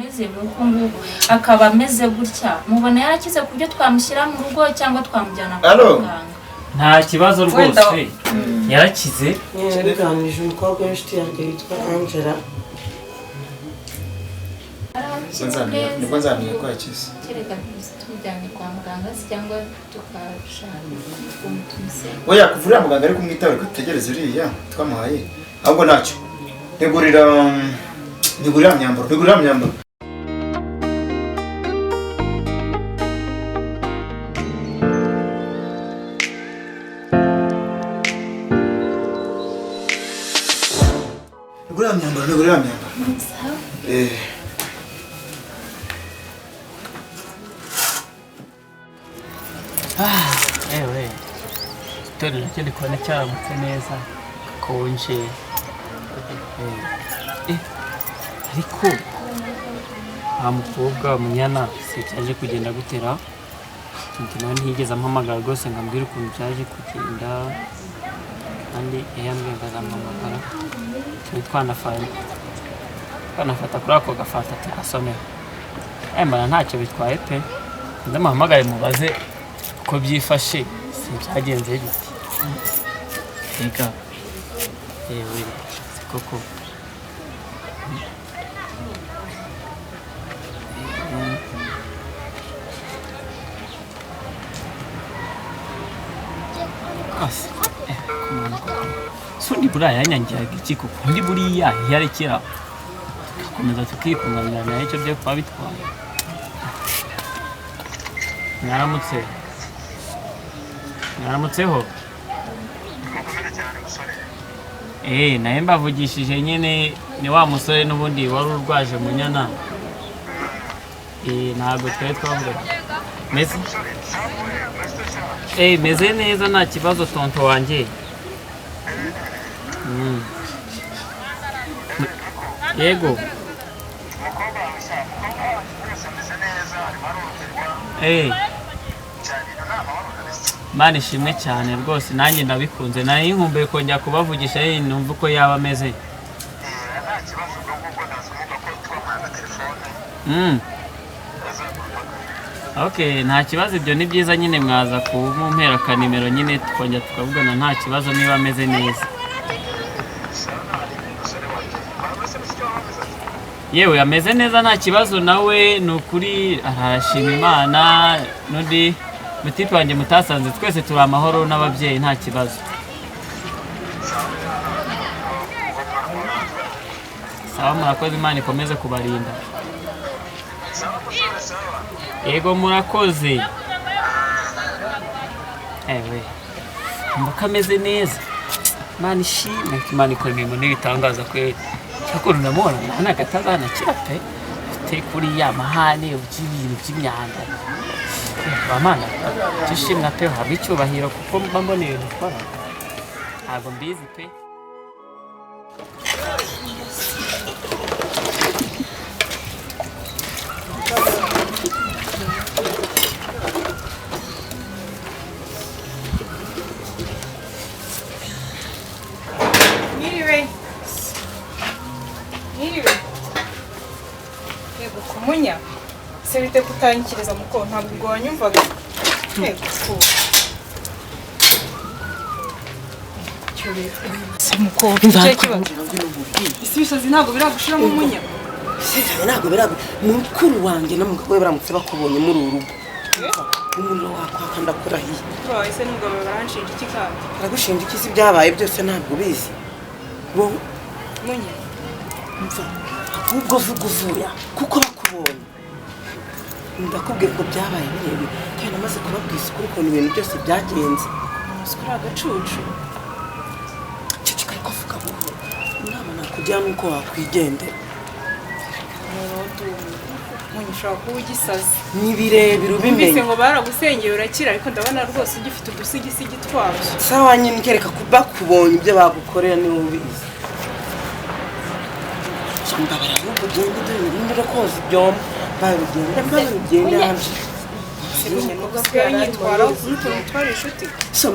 ameze nuko nguko akaba ameze gutya mubona yarakize ku byo twamushyira mu rugo cyangwa twamujyana kwa muganga nta kibazo rwose yarakize yaraganije umukobwa w'inshuti yanjye yitwa Angela nibwo nzamenye ko yakize kereka tujyanye kwa muganga cyangwa tukashaka umutumise oya kuvurira muganga ari kumwitaho kutegereza uriya twamuhaye ahubwo ntacyo nigurira myambaro nigurira myambaro ewe itorero cyo ndikubona cyaramutse neza konje ariko nta mukobwa munyana se cyaje kugenda gutera nawe ntiyigeze ampamagara rwose ngo ambwire ukuntu byaje kugenda kandi yambwiye ngo azampamagara twanafata kuri ako gafata ati asomera mbona ntacyo bitwaye pe ndamuhamagare mubaze uko byifashe si byagenze gute reka yewe si koko kasi sundi buriya yanyangiraga iki kuko ndi buriya yarekera tugakomeza tukikunganira nayo icyo byo kuba bitwaye mwaramutseho nawe mbavugishije nyine ni wa musore n'ubundi wari urwaje munyana ntabwo twari twavuga meze neza nta kibazo tonto wanjye yego Mana ishimwe cyane rwose nanjye ndabikunze nari nkumbuye kongera kubavugisha numva uko yaba ameze okay nta kibazo ibyo ni byiza nyine mwaza kumumpera ka nimero nyine tukongera tukavugana nta kibazo niba ameze neza yewe ameze neza nta kibazo nawe ni ukuri arashima Imana n'undi mutipe wanjye mutasanze twese turi amahoro n'ababyeyi nta kibazo sawa murakoze Imana ikomeze kubarinda yego murakoze ewe mbuka ameze neza Imana ishimwe Imana ikora imirimo n'ibitangaza kweli cyakora unamubona nta gatazanakira pe ufite kuri ya mahane ibintu by'imyanda bamana cyishimwa pe haba icyubahiro kuko mba mbona ibintu ukora ntabwo mbizi pe Munya se bite kutanyikiriza muko ntabwo ubwo wanyumvaga muko icyo kibazo ibisazi ntabwo biragushiramo Munya ntabwo biragu mukuru wanjye n'umugabo we baramutse bakubonye muri uru rugo umuntu wakwaka ndakurahiye ese n'umugabo baranshinja iki kandi baragushinja iki si byabaye byose ntabwo bizi wowe Munya mva ahubwo vuga uvuya kuko bakubonye ndakubwiye ko byabaye birebire kandi namaze kubabwiza ukuri ukuntu ibintu byose byagenze sikuri agacucu ceceka ariko vuga buhoro inama nakugira nuko wakwigendera Munya ushobora kuba ugisaze ni birebire ubimenye mbese ngo baragusengeye urakira ariko ndabona rwose ugifite udusigisigi twabyo sawa nyine kereka bakubonye ibyo bagukorera niwe ubizi mbabara ahubwo ugende dore nindira koza ibyombo babigende hanze usigaye unyitwaraho n'utuntu utwara inshuti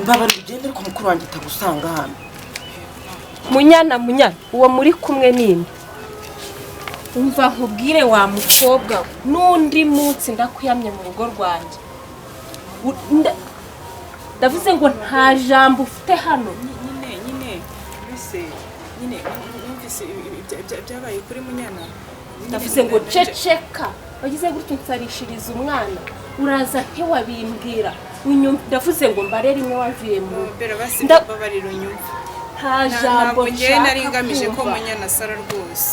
mbabara ugende ariko mukuru wanjye atagusanga hano Munyana uwo muri kumwe nini umva nkubwire wa mukobwa n'undi munsi ndakwiyamye mu rugo rwanjye ndavuze ngo nta jambo ufite hano nyine numvise byabaye kuri Munyana. ndavuze ngo ceceka wagize gutyo nsarishiriza umwana uraza ntiwabimbwira ndavuze ngo mbarere imwe wavuye mu babarira unyumva nta jambo ngewe nari ngamije ko Munyana asara rwose.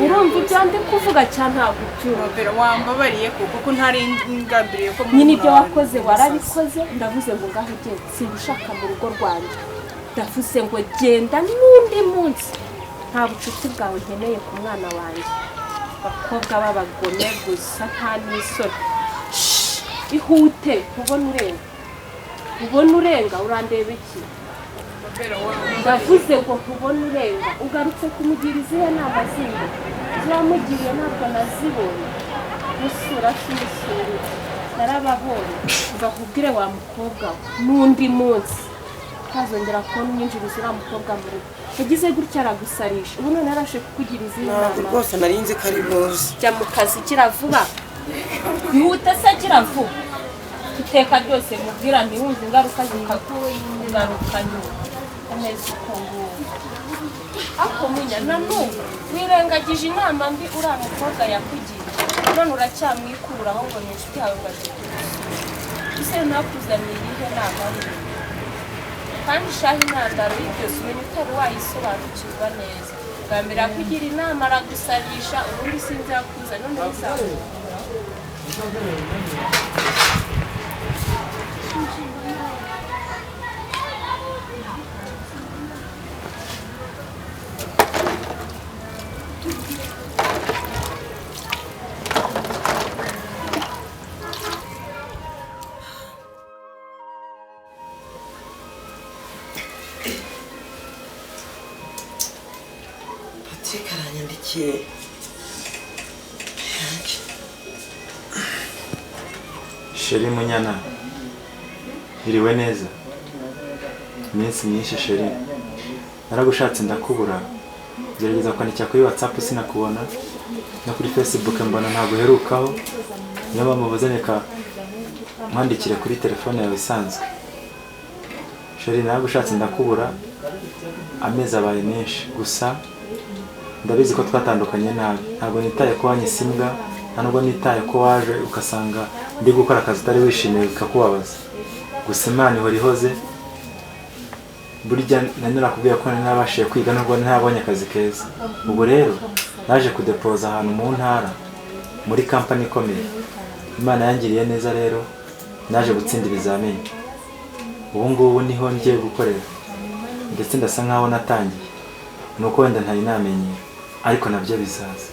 urumva ibyo ndi kuvuga cyane ntabwo ubyumva wambabariye kuko ntari ngambiriye ko nyine ibyo wakoze warabikoze ndavuze ngo ngaho ugende singushaka mu rugo rwanjye ndavuze ngo genda n'undi munsi nta bucuti bwawe nkeneye ku mwana wanjye bakobwa b'abagome gusa nta n'isoni ihute ubona urenga urandeba iki ndavuze ngo nkubone urenga ugarutse kumugira izihe nama zindi ziramugiriye ntabwo nazibonye musura simusura narababonye mva nkubwire wa mukobwa n'undi munsi ntazongera kubona unyinjiriza uriya mukobwa mu rugo yagize gutya aragusarisha ubu none yarashe kukugira izihe nama rwose nari nzi ko ari buze jya mu kazi kiravuba ihute se kiravuba iteka ryose mubwira ntiwumve ingaruka zikakugaruka nyuma ameze uko ngubu ako Munyana n'ubu wirengagije inama mbi uriya mukobwa yakugiye none uracyamwikuraho ngo ni inshuti yawe ugazikuriza ese nakuzaniye iyihe nama mbi kandi shaho intandaro y'ibyose umenya utari wayisobanukirwa neza bwa mbere akugira inama aragusarisha ubundi sinzi yakuza none bizakuza Patrick aranyandikiye Sheri Munyana iriwe neza iminsi myinshi Sheri naragushatse ndakubura gerageza kwandikira kuri WhatsApp sinakubona no kuri Facebook mbona ntabwo uherukaho niyo bamuvuze reka mwandikire kuri telefone yawe isanzwe Sheri naragushatse ndakubura amezi abaye menshi gusa ndabizi ko twatandukanye nabi ntabwo nitaye ko wanyisimbwa ntabwo nitaye ko waje ukasanga ndi gukora akazi utari wishimiye bikakubabaza gusa Imana ihora ihoze burya narakubwiye ko nabashije kwiga nubwo ntabonye akazi keza ubwo rero naje kudepoza ahantu mu ntara muri kampani ikomeye Imana yangiriye neza rero naje gutsinda ibizamini ubu ngubu niho ngiye gukorera ndetse ndasa nkaho natangiye nuko wenda ntari namenye ariko nabyo bizaza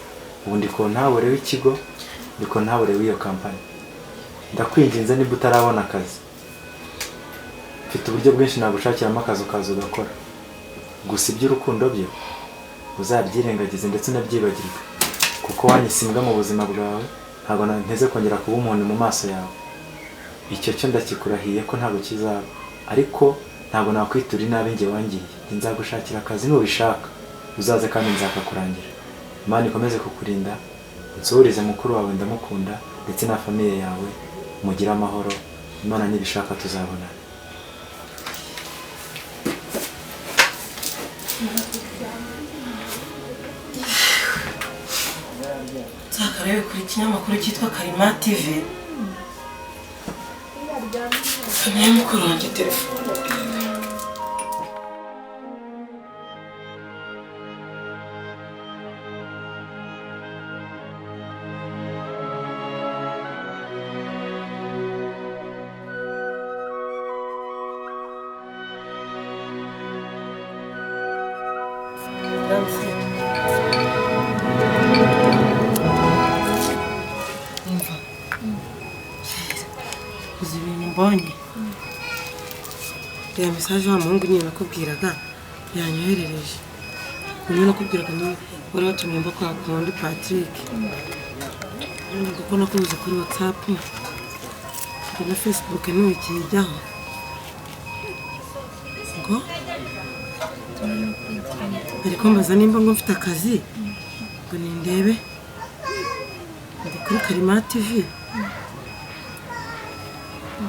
ubu ndi kontabure w'ikigo ndi kontabure w'iyo kampani ndakwinginze niba utarabona akazi mfite uburyo bwinshi nagushakiramo akazi ukaza ugakora gusa iby'urukundo byo uzabyirengagize ndetse unabyibagirwe kuko wanyisimbwa mu buzima bwawe ntabwo nteze kongera kuba umuntu mu maso yawe icyo cyo ndakikurahiye ko ntabwo kizaba ariko ntabwo nakwitura inabi njye wangiye nzagushakira akazi nubishaka uzaze kandi nzakakurangira Imana ikomeze kukurinda unsuhurize mukuru wawe ndamukunda ndetse na famiye yawe mugire amahoro Imana nibishaka tuzabona Zakarebe kuri ikinyamakuru cyitwa Karima TV kamenya mukuru wanjye telefone uzi ibintu mbonye reba mesaje wa muhungu nyine nakubwiraga yanyoherereje nyine nakubwiraga niwe wari watumye mba kwa kundi Patrick kuko nakubuze kuri WhatsApp na Facebook ntukijyaho ngo ariko mbaza nimba ngo mfite akazi ngo nindebe ndi kuri Karima TV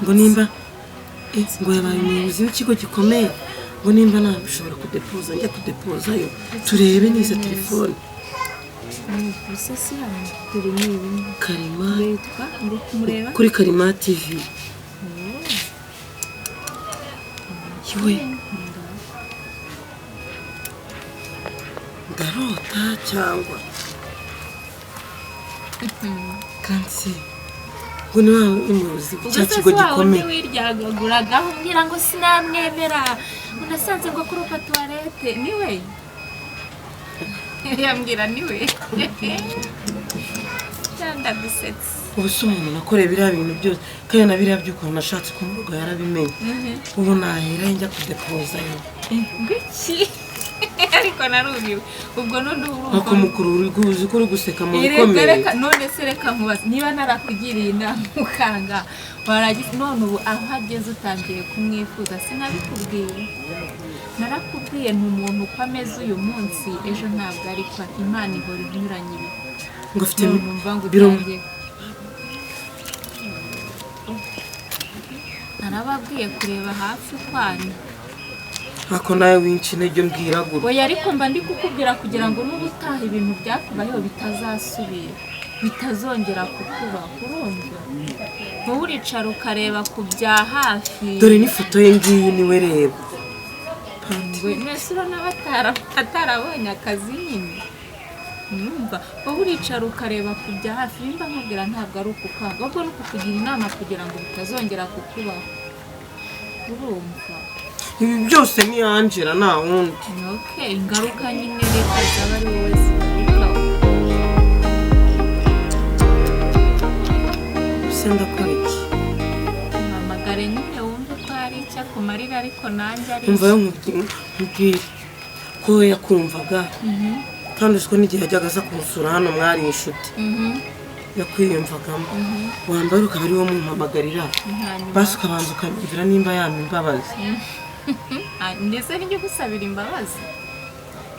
ngo nimba ngo yabaye umuyobozi w'ikigo gikomeye ngo nimba nabishobora kudepoza njya kudepozayo turebe n'izo telefone Karima kuri Karima TV yewe ndarota cyangwa kanse ngo ni wawe umuyobozi w'icya kigo gikomeye wiryagaguragaho umbwira ngo sinamwemera unasanze ngo kurupa tuwarete niwe yambwira niwe cyanda dusetse ubu se umuntu nakoreye biriya bintu byose kandi na biriya by'ukuntu nashatse kumuvuga yarabimenye ubu nahera njya kudepozayo ngiki ariko narumiwe ubwo none ako mukuru uri kuri guseka mu bikomeye reka none se reka nkubaza niba narakugiriye inama ukanga waragize none ubu aho ageze utangiye kumwifuza sinabikubwiye narakubwiye n'umuntu uko ameze uyu munsi ejo ntabwo ari kwa Imana ihora inyuranye ibi ngo afite biro narababwiye kureba hafi kwanyu ako nawe winshi n'ibyo mbwiragura oya ariko mba ndi kukubwira kugira ngo n'ubutaha ibintu byakubayeho bitazasubira bitazongera kukubaho urumva wowe uricara ukareba ku bya hafi dore n'ifoto ye ngiyi niwe reba mwese urabona atarabonye akazi nyine numva wowe uricara ukareba ku bya hafi nimba nkubwira ntabwo ari ukukanga ahubwo ni ukukugira inama kugira ngo bitazongera kukubaho urumva ibi byose ni Angela nta wundi okay ingaruka nyine reka zaba ari wowe zigarukaho se ndakora iki mpamagare nyine wumve ko hari icyo akumarira ariko nanjye ari umva yo nkubwire ko yakumvaga kandi uziko n'igihe yajyaga aza kumusura hano mwari inshuti yakwiyumvagamo wambara ukaba ari wo mumpamagarira basi ukabanza ukabwira nimba yampa imbabazi ndetse n'ijya gusabira imbabazi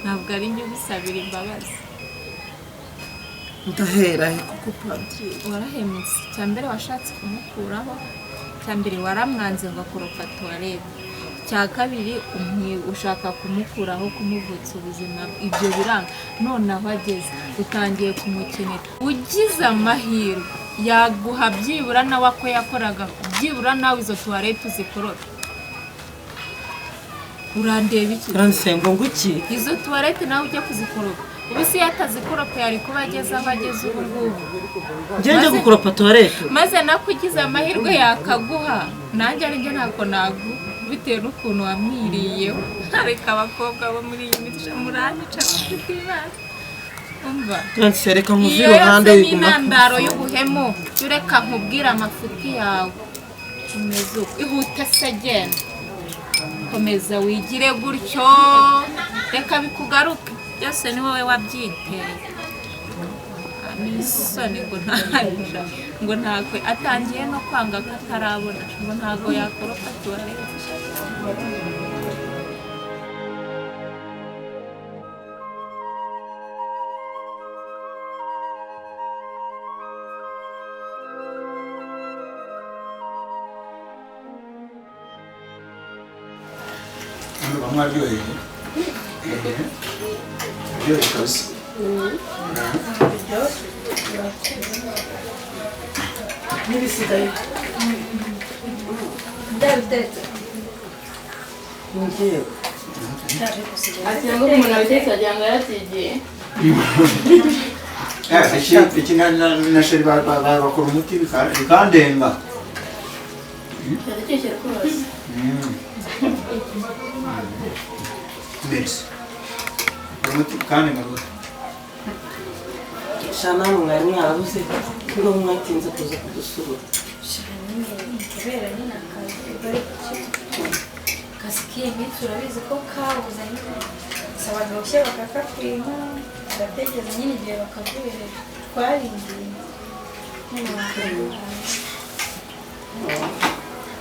ntabwo ari njye gusabira imbabazi ndahera kuko padiri warahemutse cya mbere washatse kumukuraho cya mbere waramwanze ngo akoropa tuwarete cya kabiri ushaka kumukuraho kumuvutsa ubuzima ibyo biranga none aho ageze utangiye kumukenera ugize amahirwe yaguha byibura nawe ako yakoraga byibura nawe izo tuwarete uzikoropa urandeba iki uransenga ngo iki izo tuwarete nawe ujya kuzikoropa ubu si yatazikoropa yari kuba ageze aho ageze ubu ngubu njye gukoropa tuwarete maze nakugize amahirwe yakaguha nanjye arijye ntabwo naguha bitewe n'ukuntu wamwiriyeho ariko abakobwa bo muri iyi mico muranyica bafite ibibazo umva reka nkuve iruhande wiguma intandaro y'ubuhemu ureka nkubwire amafuti yawe umeze uko ihute se genda komeza wigire gutyo reka bikugaruke byose ni wowe wabyiteye n'isoni ngo ntakwe atangiye no kwanga ko atarabona ngo ntago yakoropa tuwarete mwaryoheye aryoheye kabisa n'ibisigaye ngewe ati ngo umuntu abitetse agira ngo yaratigiye iki na sheri bakora umuti bikandenga yarakeshyira rwose mbese umuti bikandenga rwose shana mwari mwarabuze ngo mwatinze kuza kudusura kubera nyine akazi k'iyi minsi urabizi ko kabuze nyine saba gashya bakakakwima ugategereza nyine igihe bakaguhereza twarindiye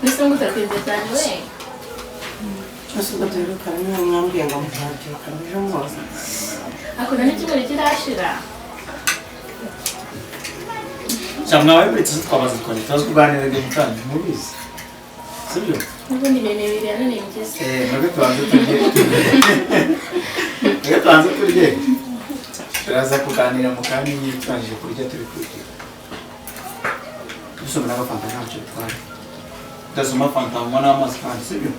mbese ngo utakwibye cyane we Nasuka duherukana niwe mwambwiye ngo muzabyukana ejo muza. ako nani kimwe kirashira cyangwa wawe muri tsi twamaze twari tazo kuganira de mutanye mubizi sibyo n'ubundi bibiri yanane ngeze nabwo tubanze turye nabwo tubanze turye turaza kuganira mu kanya yitwanje kurya turi kurya dusoma n'abafanta ntacyo twari dasoma fanta mwana amazi kandi sibyo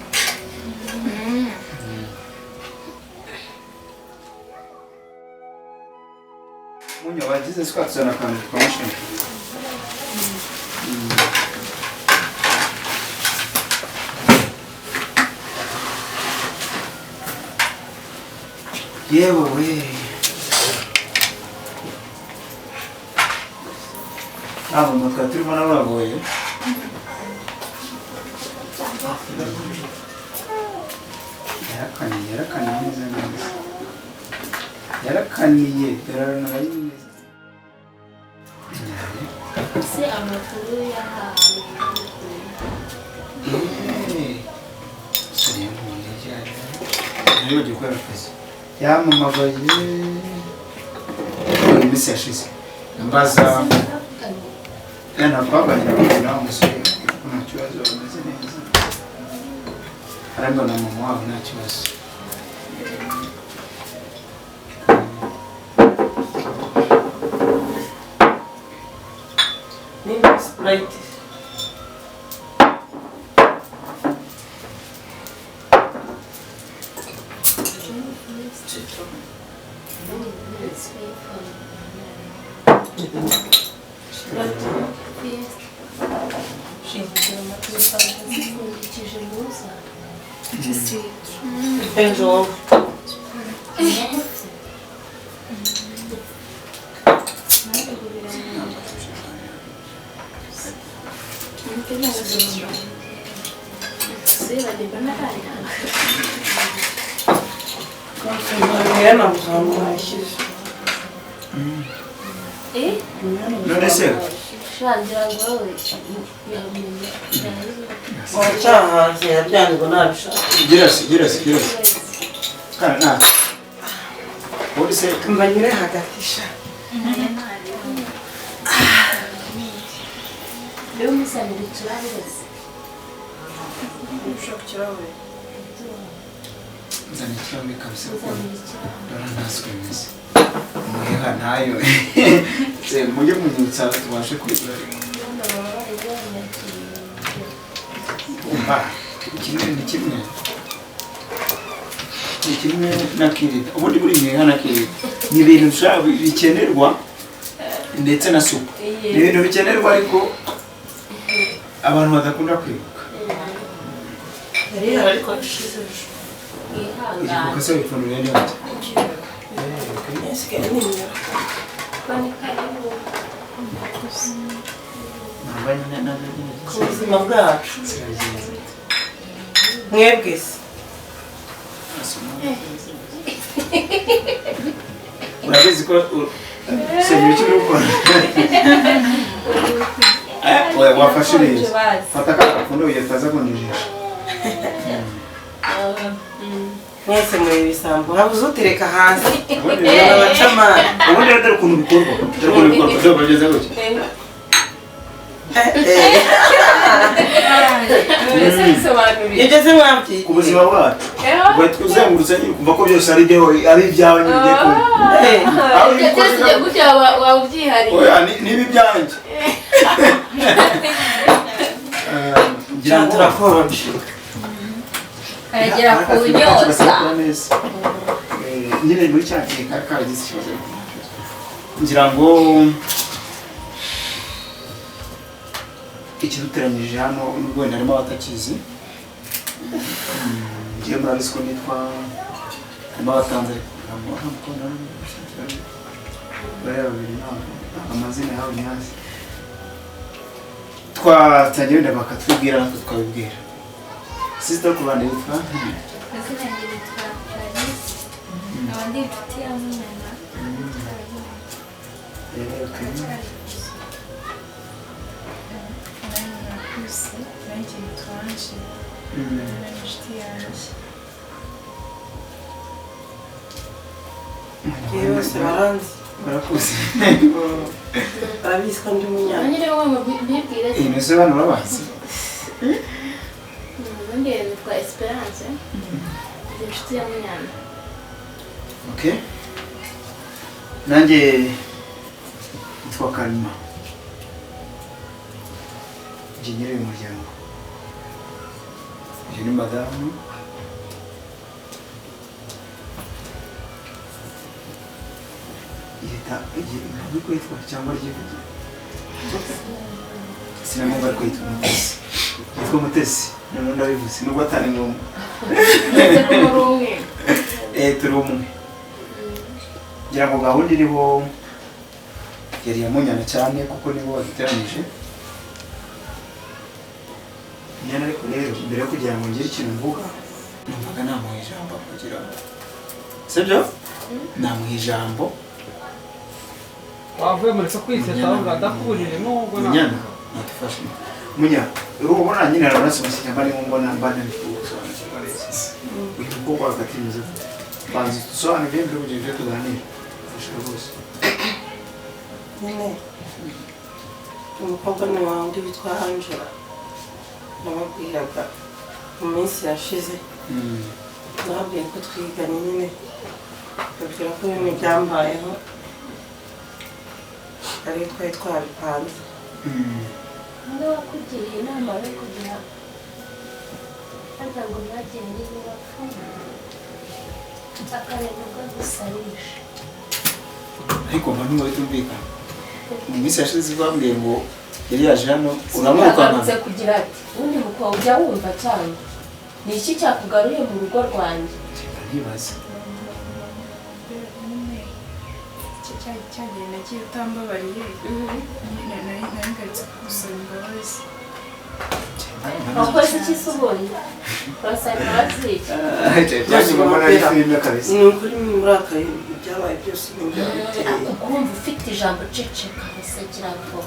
munyo bagize twatuzana kandi twamushimye yewe we abo mutwe turimo n'abagoye yarakaniye neza neza yarakaniye yararanaga neza se amakuru y'ahantu niyo gikora akazi yamamagaye iminsi yashize mbaza twabanye nawe umusore nta kibazo bameze neza ariko na mama wabo nta kibazo Nini Sprite? Enjoy. none se shangira ngo wowe Wachahanze yabyandiko nabishaka. girasi kana na uri se Mbanyure hagatisha. rero musanire kirabose ushaka kirahure nzana ikirahure kabisa ko musanire kirabose ndora naswe meze muheha nayo se mujye munyutsa tubashe kwigura umva kimwe ni kimwe na kirida ubundi buri mweha na kirida ni ibintu dushaka bikenerwa ndetse na supu ni ibintu bikenerwa ariko abantu badakunda kwibuka Yari ariko ashize. igifuka se bipfunduye neza Nesigaye nimero. nambaye neza Ku buzima bwacu. Mwebwe se. urabizi ko senyeri icyo uri gukora wafashe neza fata akapfundo ugataza kunijisha Mwese muri ibisambo. Habuze utereka hasi. Abacamana. ubundi rero dore ukuntu bikorwa dore bageze gutya Yageze mwabyi. ku buzima bwacu ugahita uzengurutse nyine ukumva ko byose ari ibyawe nyine ugiye kuba ibyo byose ugiye gutya waba ubyihariye oya niba ibyanjye ngira ngo turakonje. karagera ku nyota nyine muri cya gihe kari karagize ikibazo ngira ngo ikiduteranyije hano nubwo wenda harimo abatakizi ngiye murabizi ko nitwa harimo abatanze babiri amazina yabo nyazi twatangiye wenda bakatubwira natwe twabibwira sister ku bandi yitwa Izina ryanjye yitwa Clarisse. Nkaba ndi inshuti ya Munyana. Nanjye nitwa Ange. Ni inshuti yanjye. Igihe bose baranzi barakuze barabizi ko ndi umunyana nyine wowe mbibwire iyi nose bano urabazi nongeye nitwa Esperance ndi inshuti ya Munyana okay nanjye nitwa Kalima nyiri umuryango uyu ni madamu ntabwo kwitwa cyangwa ry'ivugira sinagomba kwitwa Mutesi yitwa Mutesi none ndabivuze nubwo atari ngombwa turi umwe ngira ngo gahunda iriho yari iya Munyana cyane kuko nibo baduteranije Munyana ariko rero mbere yo kugira ngo ngire ikintu mvuga numvaga namuha ijambo kugira ngo sibyo namuha ijambo wavuye muri so kwiseta ugadakurire nubwo Munyana natufashe Munyana urubona nyine arabasomesha cyangwa ari ngombwa mbana n'ikusobanukirwa neza uyu mukobwa hagati mwiza banzi tusobanukire mbere kugira ngo tuganire fasha rwose nyine umukobwa ni wanjye witwa Angela nababwiraga mu minsi yashize nababwiye ko twiganye nyine babwira ko ibintu byambayeho ari twari twabipanze ninde wakugiriye inama yo kugira harya ngo mwagire n'inyubako akareba ubwo gusarisha ariko mba ntuba bitumvikana mu minsi yashize bambwiye ngo yari yaje hano uramwirukana kugira ati ubundi mukobwa ujya wumva cyane ni iki cyakugaruye mu rugo rwanjye ntibaze cyagiye nagiye utambabariye naringaritse kugusaba imbabazi wakoze iki se ubundi urasaba imbabazi ni ukuri murakaye ibyabaye byose ntibyabiteye ukumva ufite ijambo ceceka gusekera ngo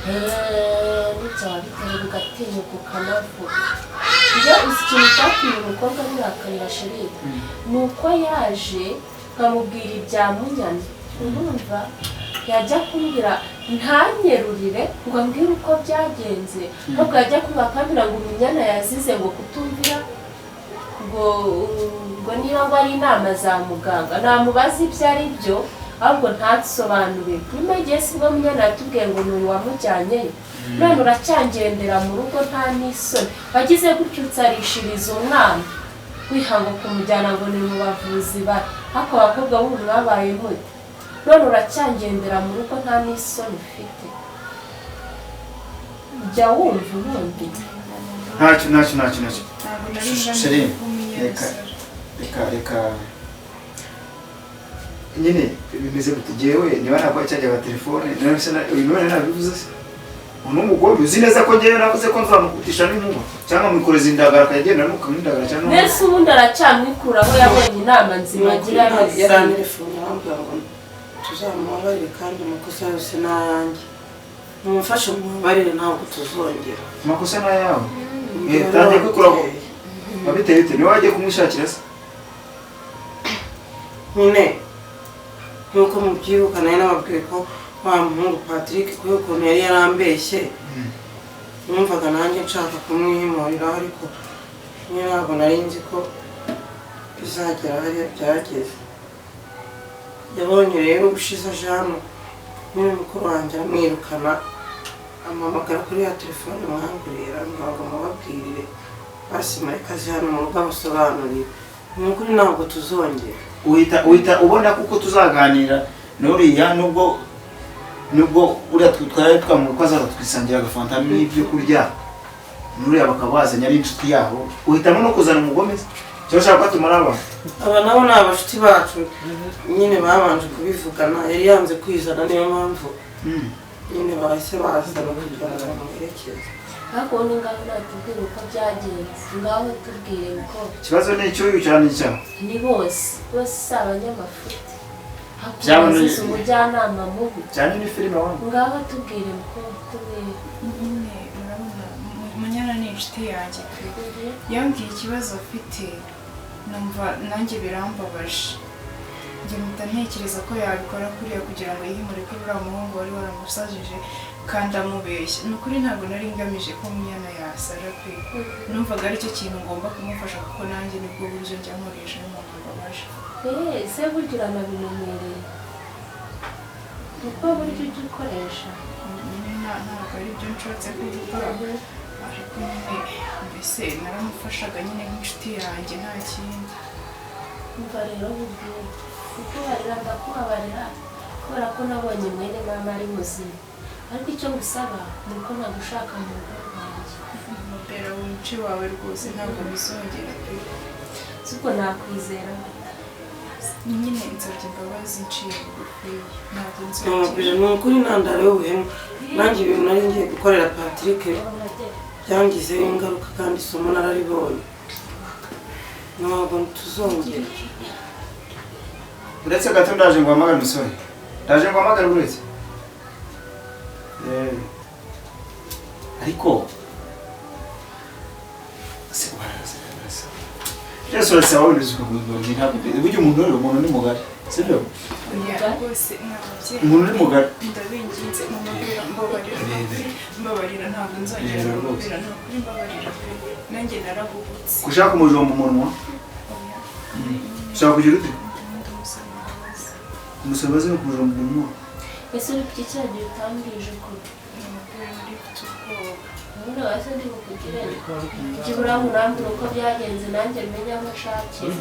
n'ibyo wabiteye ugatinyuka ukanavuga iyo uzi ikintu cyatumye umukobwa birakarira Sherine ni uko yaje nkamubwira ibya Munyana urumva yajya kumbwira ntanyerurire ngo ambwire uko byagenze ntabwo yajya kuba kamera ngo Munyana yazize ngo kutumvira ngo niba ngo ari inama za muganga namubaza ibyo ari byo ahubwo ntasobanure nyuma igihe sibwo Munyana yatubwiye ngo n'uyu wamujyanyeyo none uracyangendera mu rugo nta n'isoni wagize gutyo utsarishiriza umwana wihanga kumujyana ngo ni mu bavuzi bari ariko abakobwa b'ubu mwabaye muti none uracyangendera mu rugo nta n'isoni ufite jya wumva ubundi ntacyo ntabwo nari Sherine ngamije reka nyine bimeze gute jewe niba ntabwo cyajyaga telefone uyu none nabivuze se n'umugore uzi neza ko ngewe navuze ko nzamukutisha n'inkuba cyangwa mwikoreza indagara akagenda n'ukamwindagara cyangwa mbese ubundi aracyamwikuraho yabonye inama nzima agira yose yarantelefone arambwira ngo tuzamubabarire kandi amakosa yose ni ayanjye mumufashe mubabarire ntabwo tuzongera amakosa ni ayawe tangiye kwikuraho wabiteye bite niwe wagiye kumwishakira se nyine nk'uko mubyibuka nayo nababwiye ko wa muhungu Patrick kubera ukuntu yari yarambeshye numvaga nanjye nshaka kumwihimurira ariko nyine ntabwo nari nzi ko bizagera hariya byageze yabonye rero ubushize aje hano nyine mukuru wanjye aramwirukana amuhamagara kuri ya telefone mwangurira ngo mubabwirire basimare kazi hano mu rugo abasobanurire ni ukuri ntabwo tuzongera uhita ubona kuko tuzaganira n'uriya nubwo uriya twari twamuka azaza twisangira agafanta n'ibyo kurya n'uriya bakaba bazanye ari inshuti yabo uhitamo no kuzana umugome cyangwa ushaka ko tumara abantu aba nabo ni abashuti bacu nyine babanje kubivugana yari yanze kwizana niyo mpamvu nyine bahise bazana kugira ngo bamuherekeze ariko ni ngaho natubwire uko byagenze ngaho tubwire ko ikibazo ni icy'uyu cyane cyane ni bose si abanyamafuti Byaba ni- hakubaziza umujyanama mubi cyane ni filime wangu ngaho tubwire ko tubwire nyine urabona Munyana ni inshuti yanjye pe yambwiye ikibazo afite numva nanjye birambabaje njye mpita ntekereza ko yabikora kuriya kugira ngo yihimure ko uriya muhungu wari waramusajije kandi amubeshya. Ni ukuri ntabwo nari ngamije ko Munyana yasaja pe, numvaga aricyo kintu ngomba kumufasha kuko nanjye nibwo buryo njya nkoresha iyo umuntu mbabaje. se burya uranabimenyereye niko buryo ujya ukoresha. Ntabwo ari byo nshatse kuvuga, ariko nyine mbese naramufashaga nyine nk'inshuti yanjye nta kindi. umva rero bubwire kukubarira ndakubabarira kubera ko nabonye mwene mama ari muzima, ariko icyo ngusaba ni uko nagushaka mu rugo rwanjye. Mubera umuci wawe rwose ntabwo bizongera pe, siko nakwizera nyine nsabye imbabazi nciye bugufi ntabwo Mubwira ni ukuri intandaro y'ubuhemu, nanjye ibintu nari ngiye gukorera Patrick byangizeho ingaruka kandi isomo nararibonye, ntabwo tuzongera. uretse gato ndaje ngo hamagare umusore, ndaje ngo hamagare uretse ariko se ubaraza Yesu uretse aho bizuka kuzongera ntabwo buryo umuntu ni mugari sibyo rwose nababyeyi umuntu ni mugari ndabinginze mumubwira mbabarira ntabwo nzongera kumubwira ni ukuri mbabarira pe, nanjye narahubutse. gushaka umujomba umunwa ushaka kugira ute umusabazi no kumujomba umunwa. ese uri kuki cyagiye utambwije ko Mubwira muri mfite ubwoba. ubundi wese ndi bukugire ikibura nkurambura uko byagenze nanjye menye aho nshakira.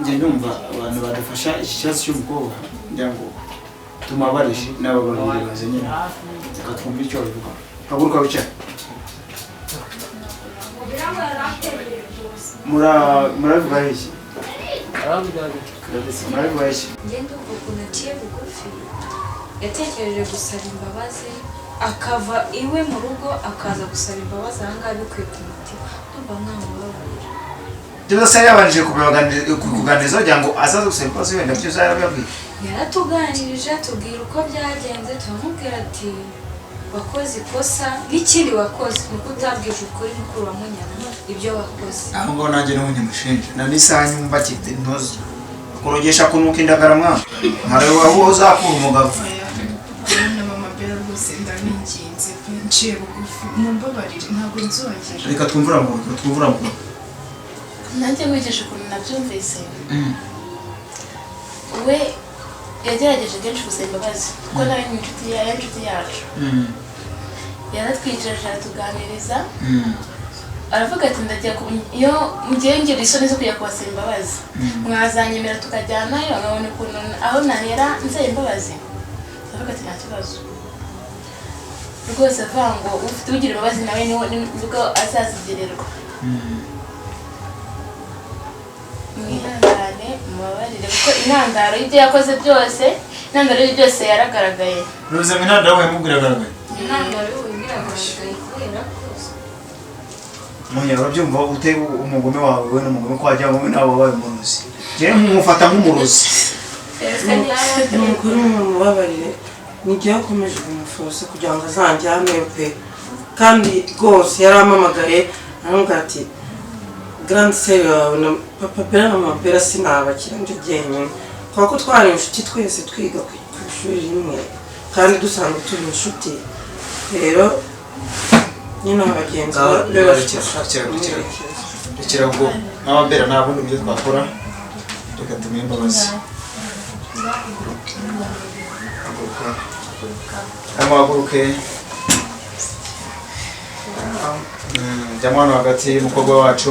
njye numva abantu badufasha iki kibazo cy'umukobwa kugira ngo tumabarishe n'aba babiri baze nyine tukatwumva icyo babivuga. haguruka wicara. murabivuga iki? murabivuga iki? njye ndumva ukuntu aciye bugufi yatekereje gusaba imbabazi akava iwe mu rugo akaza gusaba imbabazi ahangaha bikwiye ku mutima, ndumva mwamubabarira. byose yari yabanje kuganiriza kugira ngo azaze gusaba imbabazi wenda byose yarabibabwiye. Yaratuganirije atubwira uko byagenze, turamubwira ati wakoze ikosa n'ikindi wakoze ni uko utabwije ukuri mukuru wa Munyana ibyo wakoze. aho ngaho nanjye n'ubundi mushinja na n'isaha nyumva kite ntozi kurogesha kunuka indagara mwana nkareba aho uzakura umugabo. na mama Bella rwose ndabinginze pe, nciye bugufi mumbabarire ntabwo nzongera. reka twumvura mu rugo nanjye nkurikije ukuntu nabyumvise we yagerageje kenshi gusaba imbabazi kuko nawe ni inshuti yacu, yaratwicaje aratuganiriza aravuga ati ndagiye iyo mugiye ngira isoni zo kujya kubasaba imbabazi mwazanyemera tukajyanayo nkabona ukuntu aho nahera nsaba imbabazi. aravuga ati nta kibazo rwose, avuga ngo ufite ugira imbabazi nawe nibwo azazigererwa. mwihangane mubabarire kuko intandaro y'ibyo yakoze byose, intandaro y'ibyo byose yaragaragaye. bivuze ngo intandaro wayimubwira agaragaye. Intandaro y'ubunyiragaragaye kubera kose. Munya urabyumva ute umugome wawe we n'umugome ko wajya ngo nawe wabaye umurozi. Njyewe nkumufata nk'umurozi. Ni ukuri mumubabarire, n'igihe yakomeje kumufosa kugira ngo azanjyane pe, kandi rwose yarampamagaye aramubwira ati grande sœur wawe na papa Bella na mama Bella sinabakira ndi jyenyine, kubera ko twari inshuti twese twiga ku ishuri rimwe kandi dusanzwe turi inshuti. rero nyine abagenzi be rekera ngo mama Bella nta bundi buryo twakora, reka tumuhe imbabazi. haguruke jya hano hagati y'umukobwa wacu,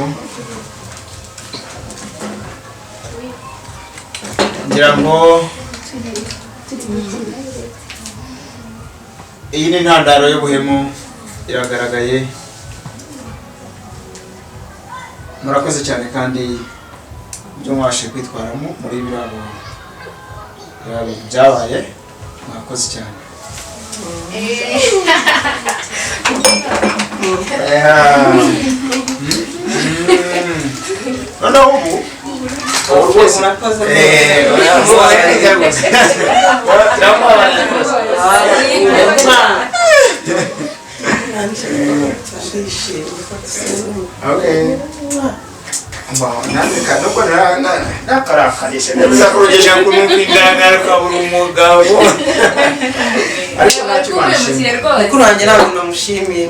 ngira ngo iyi ni intandaro y'ubuhemu iragaragaye. murakoze cyane kandi ibyo mwabashije kwitwaramo muri birabo byabaye, mwakoze cyane. noneho ubu rwose ndishimye ko dusenga. Okay. Nanjye nuko nakarakarisha neza kurugeje kumupindana rukabura umugabo ariko ntacyo bashimye mukuru wanjye ntabwo namushimiye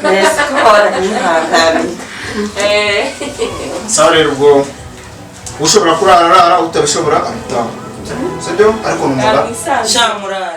neza ko waranyihangamiye. sawa rero ubwo ushobora kurara utabishobora arutaha sibyo ariko numva shamurara